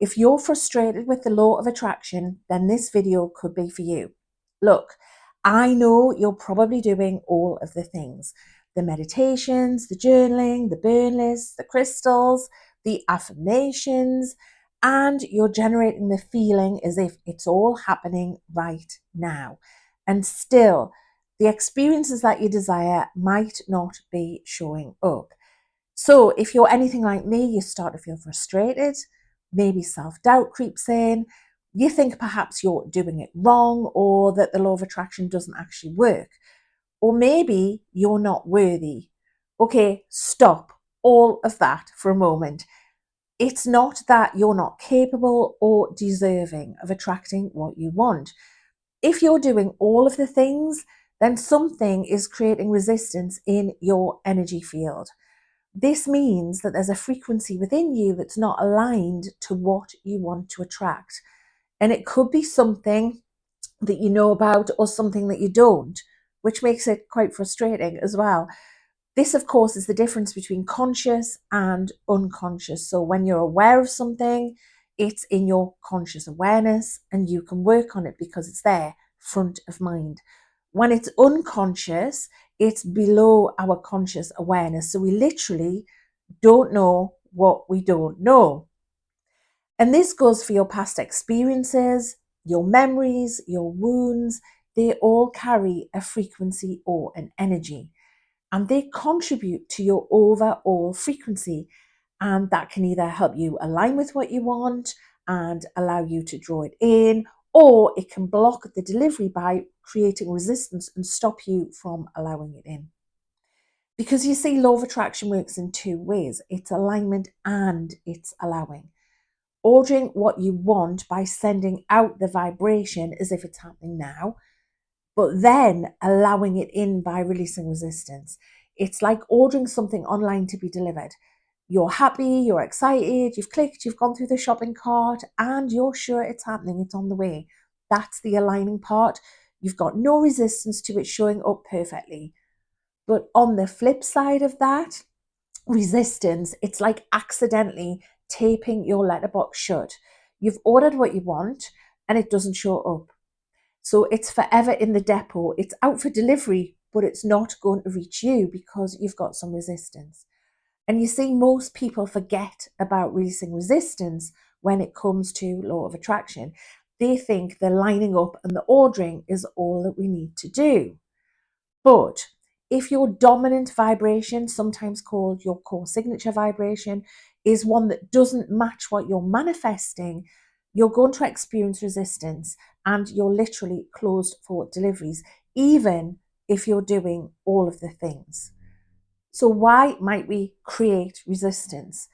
If you're frustrated with the law of attraction, then this video could be for you. Look, I know you're probably doing all of the things: the meditations, the journaling, the burn lists, the crystals, the affirmations, and you're generating the feeling as if it's all happening right now. And still, the experiences that you desire might not be showing up. So if you're anything like me, you start to feel frustrated, maybe self-doubt creeps in, you think perhaps you're doing it wrong or that the law of attraction doesn't actually work, or maybe you're not worthy. Okay, stop all of that for a moment. It's not that you're not capable or deserving of attracting what you want. If you're doing all of the things, then something is creating resistance in your energy field. This means that there's a frequency within you that's not aligned to what you want to attract. And it could be something that you know about or something that you don't, which makes it quite frustrating as well. This, of course, is the difference between conscious and unconscious. So when you're aware of something, it's in your conscious awareness and you can work on it because it's there, front of mind. When it's unconscious, it's below our conscious awareness. So we literally don't know what we don't know. And this goes for your past experiences, your memories, your wounds. They all carry a frequency or an energy, and they contribute to your overall frequency. And that can either help you align with what you want and allow you to draw it in, or it can block the delivery by creating resistance and stop you from allowing it in. Because you see, law of attraction works in two ways: it's alignment and it's allowing. Ordering what you want by sending out the vibration as if it's happening now, but then allowing it in by releasing resistance. It's like ordering something online to be delivered. You're happy, you're excited, you've clicked, you've gone through the shopping cart, and you're sure it's happening, it's on the way. That's the aligning part. You've got no resistance to it showing up perfectly. But on the flip side of that, resistance, it's like accidentally taping your letterbox shut. You've ordered what you want and it doesn't show up. So it's forever in the depot. It's out for delivery, but it's not going to reach you because you've got some resistance. And you see, most people forget about releasing resistance when it comes to law of attraction. They think the lining up and the ordering is all that we need to do. But if your dominant vibration, sometimes called your core signature vibration, is one that doesn't match what you're manifesting, you're going to experience resistance and you're literally closed for deliveries, even if you're doing all of the things. So why might we create resistance?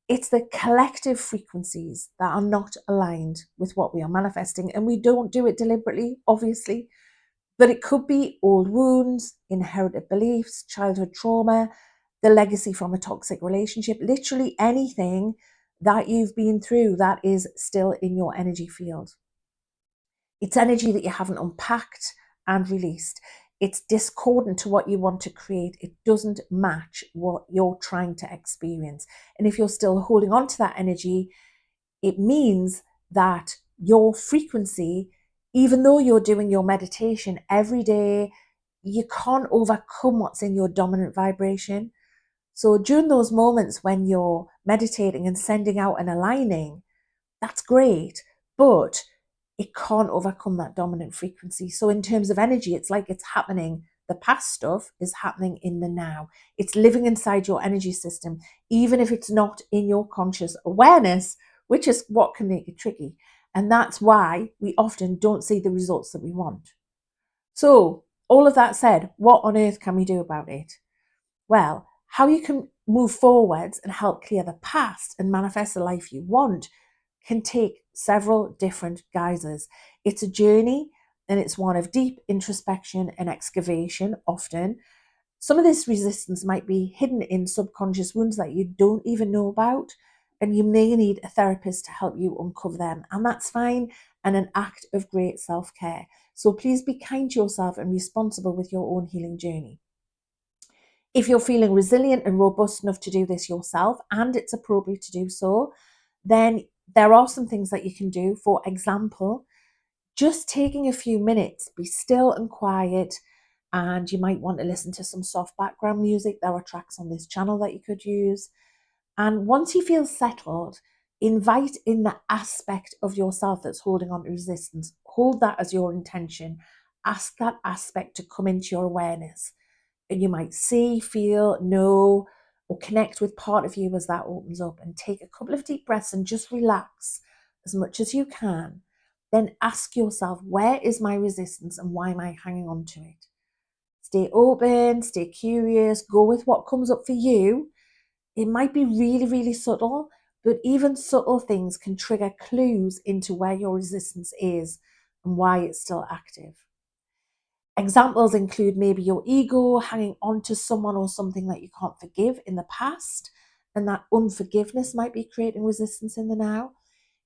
It's the collective frequencies that are not aligned with what we are manifesting, and we don't do it deliberately, obviously. But it could be old wounds, inherited beliefs, childhood trauma, the legacy from a toxic relationship, literally anything that you've been through that is still in your energy field. It's energy that you haven't unpacked and released. It's discordant to what you want to create. It doesn't match what you're trying to experience. And if you're still holding on to that energy, it means that your frequency, even though you're doing your meditation every day, you can't overcome what's in your dominant vibration. So during those moments when you're meditating and sending out and aligning, that's great, but it can't overcome that dominant frequency. So in terms of energy, it's like it's happening. The past stuff is happening in the now. It's living inside your energy system, even if it's not in your conscious awareness, which is what can make it tricky. And that's why we often don't see the results that we want. So all of that said, what on earth can we do about it? Well, how you can move forwards and help clear the past and manifest the life you want can take several different guises. It's a journey, and it's one of deep introspection and excavation often. Some of this resistance might be hidden in subconscious wounds that you don't even know about, and you may need a therapist to help you uncover them, and that's fine, and an act of great self-care. So please be kind to yourself and responsible with your own healing journey. If you're feeling resilient and robust enough to do this yourself, and it's appropriate to do so, then There are some things that you can do. For example, just taking a few minutes, be still and quiet, and you might want to listen to some soft background music. There are tracks on this channel that you could use. And once you feel settled, invite in the aspect of yourself that's holding on to resistance. Hold that as your intention. Ask that aspect to come into your awareness. And you might see, feel, know, or connect with part of you as that opens up. And take a couple of deep breaths and just relax as much as you can. Then ask yourself, where is my resistance and why am I hanging on to it? Stay open, stay curious, go with what comes up for you. It might be really, really subtle, but even subtle things can trigger clues into where your resistance is and why it's still active. Examples include maybe your ego hanging on to someone or something that you can't forgive in the past, and that unforgiveness might be creating resistance in the now.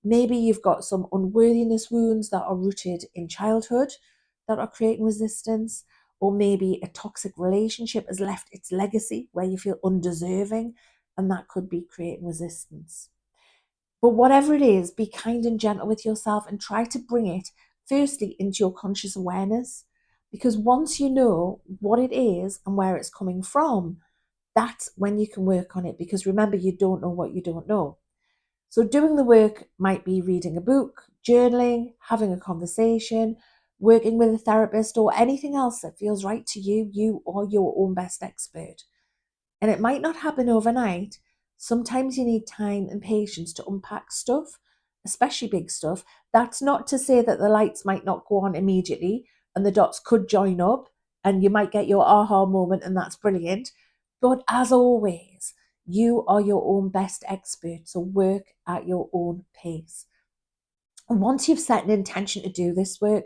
Maybe you've got some unworthiness wounds that are rooted in childhood that are creating resistance, or maybe a toxic relationship has left its legacy where you feel undeserving, and that could be creating resistance. But whatever it is, be kind and gentle with yourself and try to bring it firstly into your conscious awareness. Because once you know what it is and where it's coming from, that's when you can work on it. Because remember, you don't know what you don't know. So doing the work might be reading a book, journaling, having a conversation, working with a therapist, or anything else that feels right to you. You are your own best expert. And it might not happen overnight. Sometimes you need time and patience to unpack stuff, especially big stuff. That's not to say that the lights might not go on immediately and the dots could join up and you might get your aha moment, and that's brilliant. But as always, you are your own best expert, so work at your own pace. And once you've set an intention to do this work,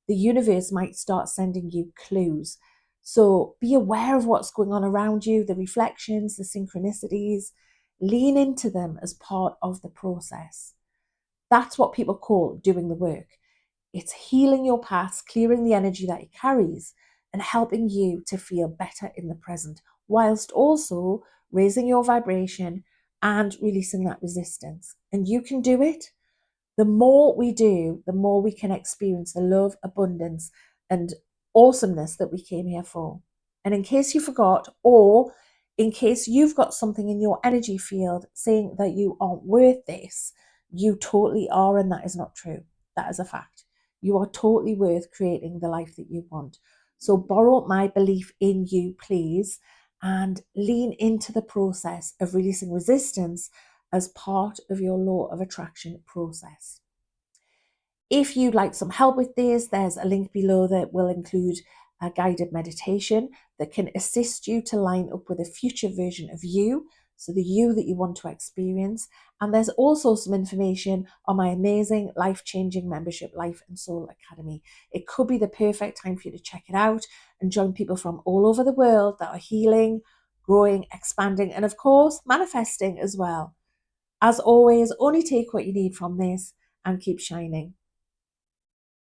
the universe might start sending you clues. So be aware of what's going on around you, the reflections, the synchronicities. Lean into them as part of the process. That's what people call doing the work. It's healing your past, clearing the energy that it carries, and helping you to feel better in the present, whilst also raising your vibration and releasing that resistance. And you can do it. The more we do, the more we can experience the love, abundance, and awesomeness that we came here for. And in case you forgot, or in case you've got something in your energy field saying that you aren't worth this, you totally are, and that is not true. That is a fact. You are totally worth creating the life that you want. So borrow my belief in you, please, and lean into the process of releasing resistance as part of your law of attraction process. If you'd like some help with this, there's a link below that will include a guided meditation that can assist you to line up with a future version of you, so the you that you want to experience. And there's also some information on my amazing life-changing membership, Life and Soul Academy. It could be the perfect time for you to check it out and join people from all over the world that are healing, growing, expanding, and of course, manifesting as well. As always, only take what you need from this and keep shining.